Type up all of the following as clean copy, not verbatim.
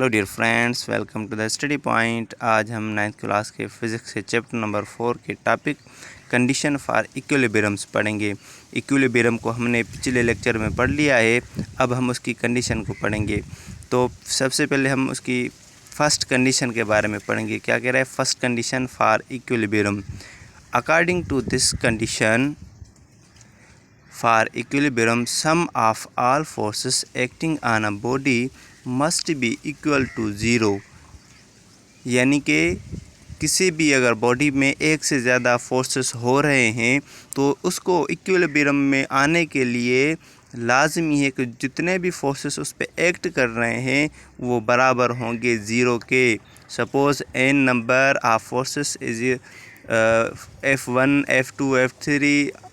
Hello dear friends, welcome to the study point. आज हम 9th class के physics के चैप्टर नंबर 4 के टॉपिक कंडीशन फॉर इक्विलिब्रियम्स पढ़ेंगे। इक्विलिब्रियम को हमने पिछले लेक्चर में पढ़ लिया है, अब हम उसकी कंडीशन को पढ़ेंगे। तो सबसे पहले हम उसकी फर्स्ट कंडीशन के बारे में पढ़ेंगे। क्या कह रहा है first condition for equilibrium. According to this condition for equilibrium, sum of all forces acting on a body must be equal to 0। यानी कि किसी भी अगर बॉडी में एक से ज़्यादा फोर्सेस हो रहे हैं तो उसको इक्विलिब्रियम में आने के लिए लाजमी है कि जितने भी फोर्सेस उस पर एक्ट कर रहे हैं वो बराबर होंगे ज़ीरो के। Suppose n number of forces is F1, F2, F3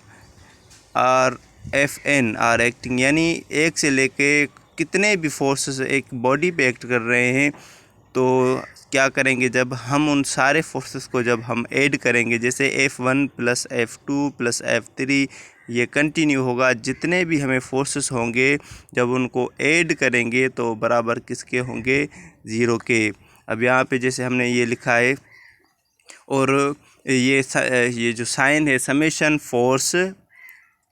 और Fn आर एक्टिंग, यानी एक से लेके कितने भी फोर्सेस एक बॉडी पे एक्ट कर रहे हैं तो क्या करेंगे, जब हम उन सारे फोर्सेस को जब हम ऐड करेंगे, जैसे F1 plus F2 plus F3 ये कंटिन्यू होगा, जितने भी हमें फोर्सेस होंगे जब उनको ऐड करेंगे तो बराबर किसके होंगे, ज़ीरो के। अब यहाँ पे जैसे हमने ये लिखा है और ये जो साइन है summation force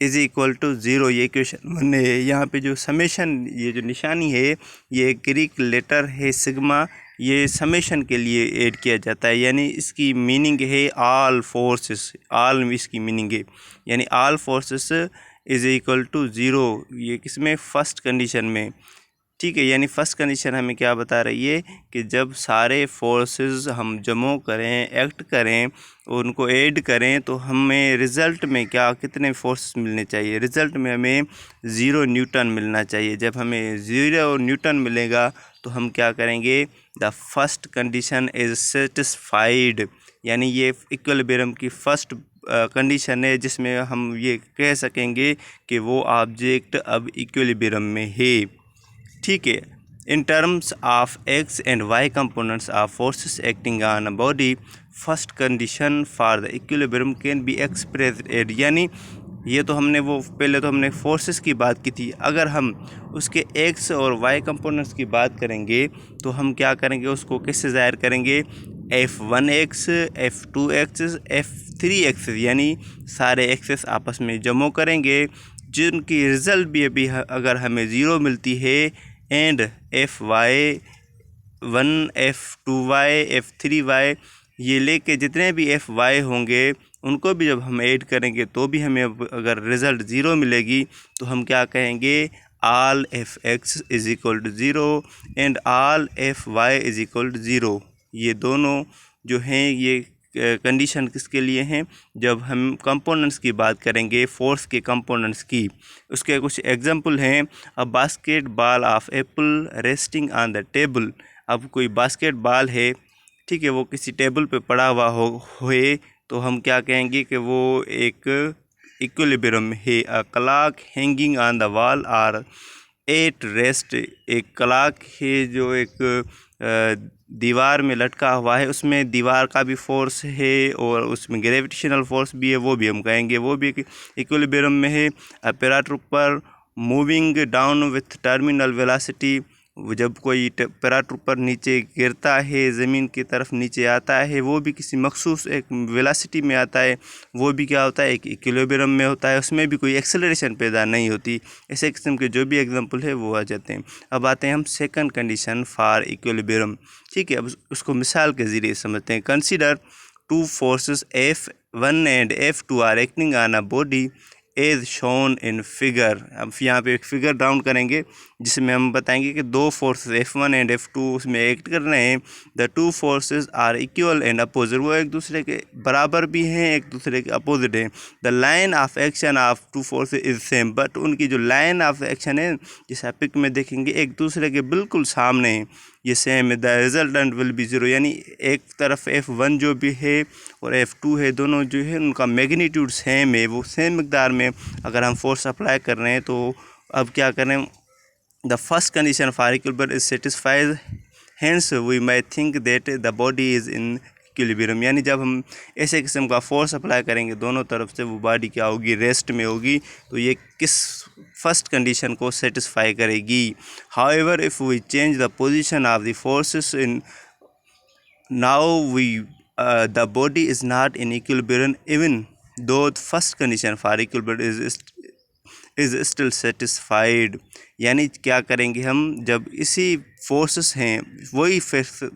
is equal to zero, ये क्वेश्चन बने। यहाँ पे जो समेशन, ये जो निशानी है ये ग्रीक लेटर है सिग्मा, ये समेशन के लिए ऐड किया जाता है, यानी इसकी मीनिंग है ऑल फोर्सेस। ऑल इसकी मीनिंग है यानी all forces is equal to zero, ये किसमें, फर्स्ट कंडीशन में। ठीक है, यानी फर्स्ट कंडीशन हमें क्या बता रही है कि जब सारे फोर्सेस हम जमा करें, एक्ट करें, उनको ऐड करें तो हमें रिज़ल्ट में क्या, कितने फोर्स मिलने चाहिए, रिज़ल्ट में हमें 0 न्यूटन मिलना चाहिए। जब हमें 0 न्यूटन मिलेगा तो हम क्या करेंगे, the first condition is satisfied, यानी ये इक्विलिब्रियम की फर्स्ट कंडीशन है जिसमें हम ये कह सकेंगे कि वो ऑब्जेक्ट अब इक्विलिब्रियम में है। ठीक है, in terms of x and y components of forces acting on a body, first condition for the equilibrium can be expressed, यानी ये तो हमने वो पहले तो हमने फोर्सेस की बात की थी, अगर हम उसके एक्स और वाई कंपोनेंट्स की बात करेंगे तो हम क्या करेंगे, उसको किससे ज़ाहिर करेंगे, F1x, F2x, F3x, यानी सारे एक्सेस आपस में जमा करेंगे जिनकी रिज़ल्ट भी अभी अगर हमें ज़ीरो मिलती है, एंड Fy1, F2y, F3y, ये लेके जितने भी Fy होंगे उनको भी जब हम ऐड करेंगे तो भी हमें अगर रिज़ल्ट ज़ीरो मिलेगी तो हम क्या कहेंगे, all Fx is equal to zero and all Fy is equal to zero. ये दोनों जो हैं ये कंडीशन किसके लिए हैं, जब हम कंपोनेंट्स की बात करेंगे, फोर्स के कंपोनेंट्स की। उसके कुछ एग्जांपल हैं, a basket ball of Apple resting on the table. अब कोई बास्केट बॉल है, ठीक है, वो किसी टेबल पे पड़ा हुआ होए तो हम क्या कहेंगे कि वो एक इक्विलिब्रियम में है। A clock hanging on the wall और एट रेस्ट, एक क्लॉक है जो एक दीवार में लटका हुआ है, उसमें दीवार का भी फोर्स है और उसमें ग्रेविटेशनल फोर्स भी है, वो भी हम कहेंगे वो भी इक्विलिब्रियम में है। अ paratrooper moving down with terminal velocity, जब कोई पैराट्रूपर नीचे गिरता है, ज़मीन की तरफ नीचे आता है, वो भी किसी मखसूस एक वेलोसिटी में आता है, वो भी क्या होता है, एक इक्विलिब्रियम में होता है, उसमें भी कोई एक्सेलरेशन पैदा नहीं होती। ऐसे किस्म के जो भी एग्जांपल है वो आ जाते हैं। अब आते हैं हम सेकंड कंडीशन फॉर इक्विलिब्रियम। ठीक है, अब उसको मिसाल के ज़रिए समझते हैं। Consider two forces F1 and F2 are acting on a body as shown in figure. अब यहाँ पे एक फिगर डाउन करेंगे जिसमें हम बताएंगे कि दो फोर्सेस F1 एंड F2 उसमें एक्ट कर रहे हैं। The two forces are equal and opposite, वो एक दूसरे के बराबर भी हैं, एक दूसरे के अपोजिट हैं। The line of action of two forces is same, but उनकी जो लाइन ऑफ एक्शन है, जिस पिक में देखेंगे, एक दूसरे के बिल्कुल सामने है, ये सेम है। The resultant will be zero, यानी एक तरफ F1 जो भी है और F2 है, दोनों जो है उनका मैग्नीट्यूड सेम है, वो सेम मकदार में अगर हम फोर्स अप्लाई कर रहे हैं। तो अब क्या करें, the first condition for equilibrium is satisfied, hence we may think that the body is in equilibrium, यानी जब हम ऐसे किस्म का फोर्स अप्लाई करेंगे दोनों तरफ से, वो बॉडी क्या होगी, रेस्ट में होगी। तो ये किस फर्स्ट कंडीशन को सेटिस्फाई करेगी। However if we change the position of the forces in now we the body is not in equilibrium even though first condition for equilibrium is still satisfied. यानी क्या करेंगे हम, जब इसी फोर्सेस हैं वही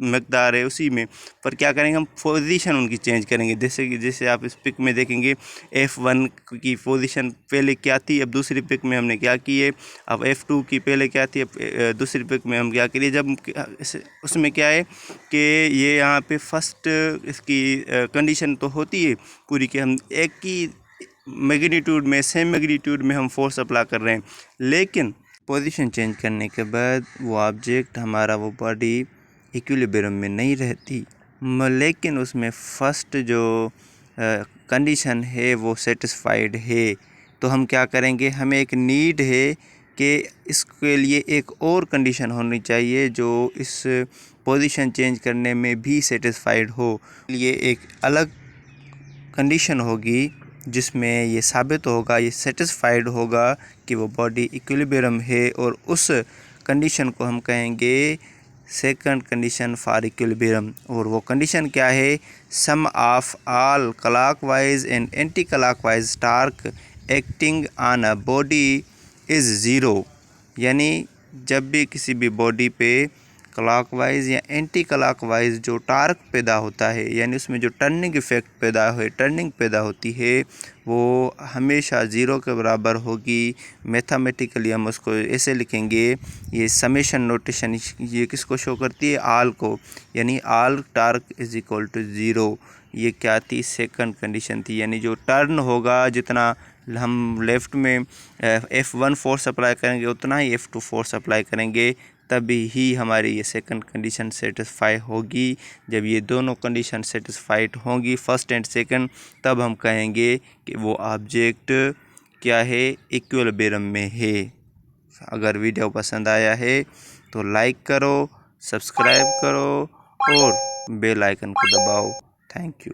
मकदार है उसी में, पर क्या करेंगे हम पोजीशन उनकी चेंज करेंगे। जैसे आप इस पिक में देखेंगे F1 की पोजीशन पहले क्या थी, अब दूसरी पिक में हमने क्या की है, अब F2 की पहले क्या थी, अब दूसरी पिक में हम क्या करिए। जब उसमें क्या है कि ये यहाँ पे फर्स्ट इसकी कंडीशन तो होती है पूरी कि हम एक ही मैग्नीट्यूड में, सेम मैग्नीट्यूड में हम फोर्स अप्लाई कर रहे हैं, लेकिन पोजीशन चेंज करने के बाद वो ऑब्जेक्ट हमारा, वो बॉडी इक्विलिब्रियम में नहीं रहती, लेकिन उसमें फर्स्ट जो कंडीशन है वो सेटिस्फाइड है। तो हम क्या करेंगे, हमें एक नीड है कि इसके लिए एक और कंडीशन होनी चाहिए जो इस पोजीशन चेंज करने में भी सेटिस्फाइड हो। लिए एक अलग कंडीशन होगी जिसमें ये साबित होगा, ये सेटिस्फाइड होगा कि वो बॉडी इक्विलिब्रियम है, और उस कंडीशन को हम कहेंगे सेकंड कंडीशन फॉर इक्विलिब्रियम। और वो कंडीशन क्या है, sum of all clockwise and anti clockwise torque acting on a body is zero. यानी जब भी किसी भी बॉडी पे क्लॉकवाइज या एंटी क्लॉकवाइज जो टार्क पैदा होता है, यानी उसमें जो टर्निंग इफेक्ट टर्निंग पैदा होती है, वो हमेशा ज़ीरो के बराबर होगी। मैथमेटिकली हम उसको ऐसे लिखेंगे, ये समेशन नोटेशन ये किसको शो करती है, आल को, यानी all torque is equal to zero. ये क्या थी, सेकंड कंडीशन थी। यानी जो टर्न होगा, जितना हम लेफ़्ट में F1 फोर्स अप्लाई करेंगे उतना ही F2 फोर्स अप्लाई करेंगे, तभी ही हमारी ये सेकंड कंडीशन सेटिस्फाई होगी। जब ये दोनों कंडीशन सेटिस्फाइड होंगी, फर्स्ट एंड सेकंड, तब हम कहेंगे कि वो ऑब्जेक्ट क्या है, इक्विलिब्रियम में है। अगर वीडियो पसंद आया है तो लाइक करो, सब्सक्राइब करो और बेल आइकन को दबाओ। Thank you.